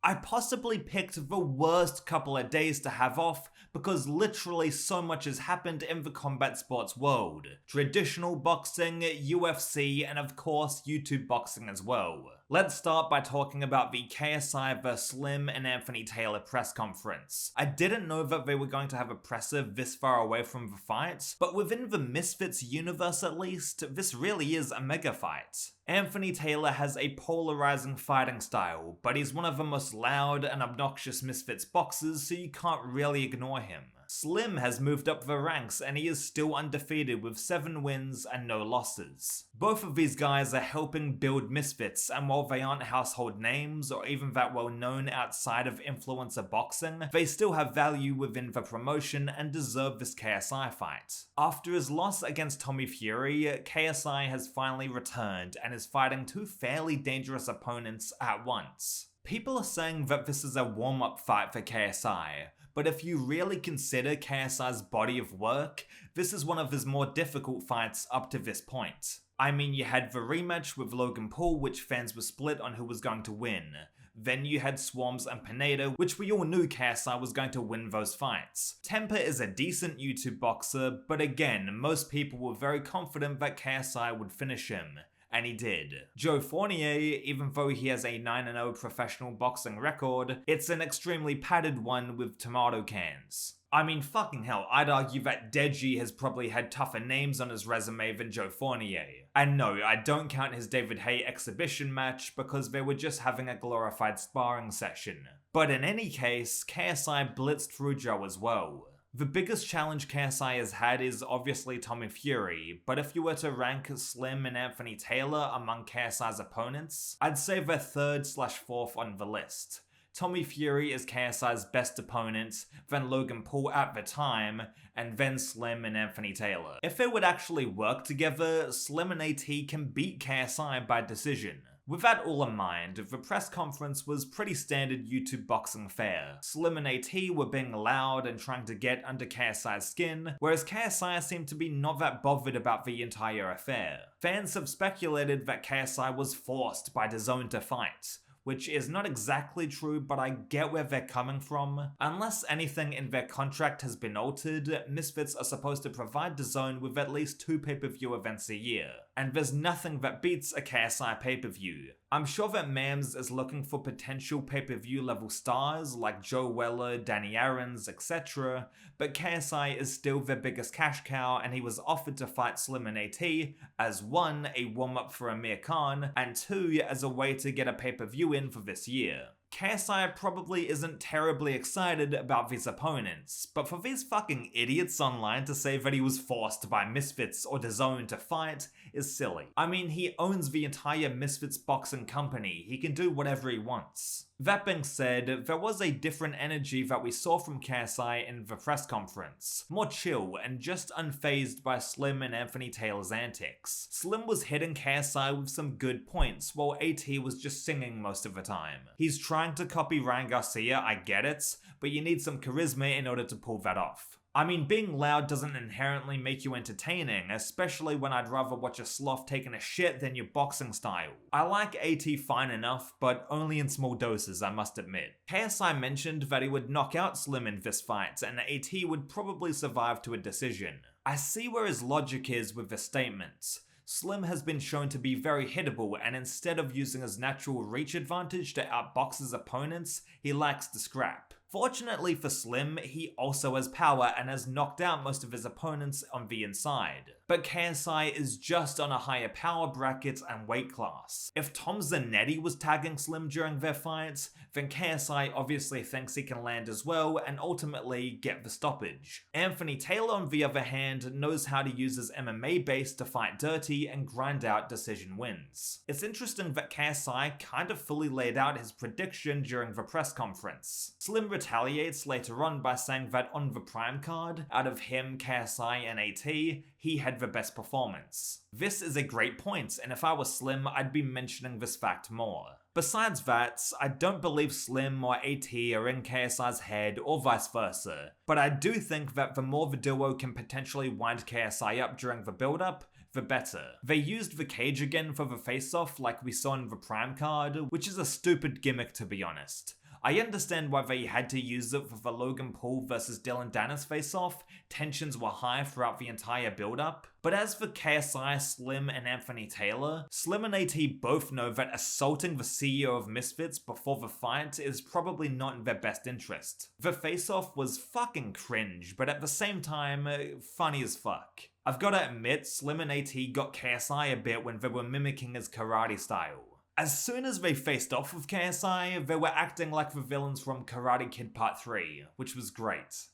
I possibly picked the worst couple of days to have off because literally so much has happened in the combat sports world. Traditional boxing, UFC, and of course YouTube boxing as well. Let's start by talking about the KSI vs Slim and Anthony Taylor press conference. I didn't know that they were going to have a presser this far away from the fight, but within the Misfits universe at least, this really is a mega fight. Anthony Taylor has a polarizing fighting style, but he's one of the most loud and obnoxious Misfits boxers, so you can't really ignore him. Slim has moved up the ranks and he is still undefeated with 7 wins and no losses. Both of these guys are helping build Misfits, and while they aren't household names or even that well known outside of influencer boxing, they still have value within the promotion and deserve this KSI fight. After his loss against Tommy Fury, KSI has finally returned and is fighting 2 fairly dangerous opponents at once. People are saying that this is a warm-up fight for KSI, but if you really consider KSI's body of work, this is one of his more difficult fights up to this point. I mean, you had the rematch with Logan Paul, which fans were split on who was going to win. Then you had Swarms and Pineda, which we all knew KSI was going to win those fights. Temper is a decent YouTube boxer, but again, most people were very confident that KSI would finish him. And he did. Joe Fournier, even though he has a 9-0 professional boxing record, it's an extremely padded one with tomato cans. I mean, fucking hell, I'd argue that w.a.d.e has probably had tougher names on his resume than Joe Fournier. And no, I don't count his David Haye exhibition match because they were just having a glorified sparring session. But in any case, KSI blitzed through Joe as well. The biggest challenge KSI has had is obviously Tommy Fury, but if you were to rank Slim and Anthony Taylor among KSI's opponents, I'd say they're 3rd/4th on the list. Tommy Fury is KSI's best opponent, then Logan Paul at the time, and then Slim and Anthony Taylor. If they would actually work together, Slim and AT can beat KSI by decision. With that all in mind, the press conference was pretty standard YouTube boxing fare. Slim and AT were being loud and trying to get under KSI's skin, whereas KSI seemed to be not that bothered about the entire affair. Fans have speculated that KSI was forced by d.a.z.e to fight, which is not exactly true, but I get where they're coming from. Unless anything in their contract has been altered, Misfits are supposed to provide d.a.z.e with at least 2 pay-per-view events a year, and there's nothing that beats a KSI pay-per-view. I'm sure that Mams is looking for potential pay-per-view level stars like Joe Weller, Danny Aaron's, etc., but KSI is still their biggest cash cow, and he was offered to fight Slim and AT as 1, a warm-up for Amir Khan, and 2, as a way to get a pay-per-view in for this year. KSI probably isn't terribly excited about these opponents, but for these fucking idiots online to say that he was forced by Misfits or d.a.z.e to fight is silly. I mean, he owns the entire Misfits Boxing company, he can do whatever he wants. That being said, there was a different energy that we saw from KSI in the press conference. More chill and just unfazed by Slim and Anthony Taylor's antics. Slim was hitting KSI with some good points, while AT was just singing most of the time. He's trying to copy Ryan Garcia, I get it, but you need some charisma in order to pull that off. I mean, being loud doesn't inherently make you entertaining, especially when I'd rather watch a sloth taking a shit than your boxing style. I like AT fine enough, but only in small doses, I must admit. KSI mentioned that he would knock out Slim in this fight, and AT would probably survive to a decision. I see where his logic is with the statements. Slim has been shown to be very hittable, and instead of using his natural reach advantage to outbox his opponents, he lacks the scrap. Fortunately for Slim, he also has power and has knocked out most of his opponents on the inside. But KSI is just on a higher power bracket and weight class. If Tom Zanetti was tagging Slim during their fights, then KSI obviously thinks he can land as well and ultimately get the stoppage. Anthony Taylor, on the other hand, knows how to use his MMA base to fight dirty and grind out decision wins. It's interesting that KSI kind of fully laid out his prediction during the press conference. Slim retaliates later on by saying that on the Prime card, out of him, KSI, and AT, he had the best performance. This is a great point, and if I was Slim, I'd be mentioning this fact more. Besides that, I don't believe Slim or AT are in KSI's head or vice versa, but I do think that the more the duo can potentially wind KSI up during the build-up, the better. They used the cage again for the face-off like we saw in the Prime card, which is a stupid gimmick to be honest. I understand why they had to use it for the Logan Paul versus Dylan Dennis face-off. Tensions were high throughout the entire build-up. But as for KSI, Slim, and Anthony Taylor, Slim and AT both know that assaulting the CEO of Misfits before the fight is probably not in their best interest. The face-off was fucking cringe, but at the same time, funny as fuck. I've gotta admit, Slim and AT got KSI a bit when they were mimicking his karate style. As soon as they faced off with KSI, they were acting like the villains from Karate Kid Part 3, which was great.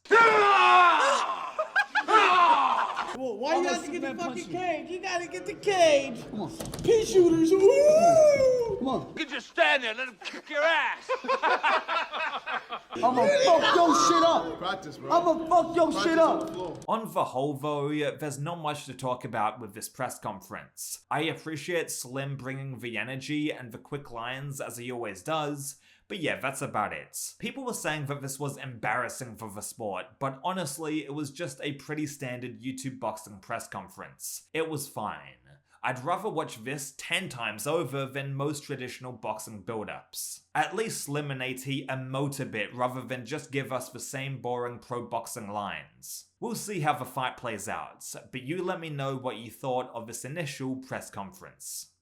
Well, why you have to get the fucking cage? You gotta get the cage. Come on. Pea shooters. Woo! Come on. You just stand there and let him kick your ass. I'ma fuck your shit up. Practice, bro. I'ma fuck your shit up. On the whole though, there's not much to talk about with this press conference. I appreciate Slim bringing the energy and the quick lines as he always does, but yeah, that's about it. People were saying that this was embarrassing for the sport, but honestly, it was just a pretty standard YouTube boxing press conference. It was fine. I'd rather watch this 10 times over than most traditional boxing build-ups. At least Slim and AT emote a bit rather than just give us the same boring pro boxing lines. We'll see how the fight plays out, but you let me know what you thought of this initial press conference.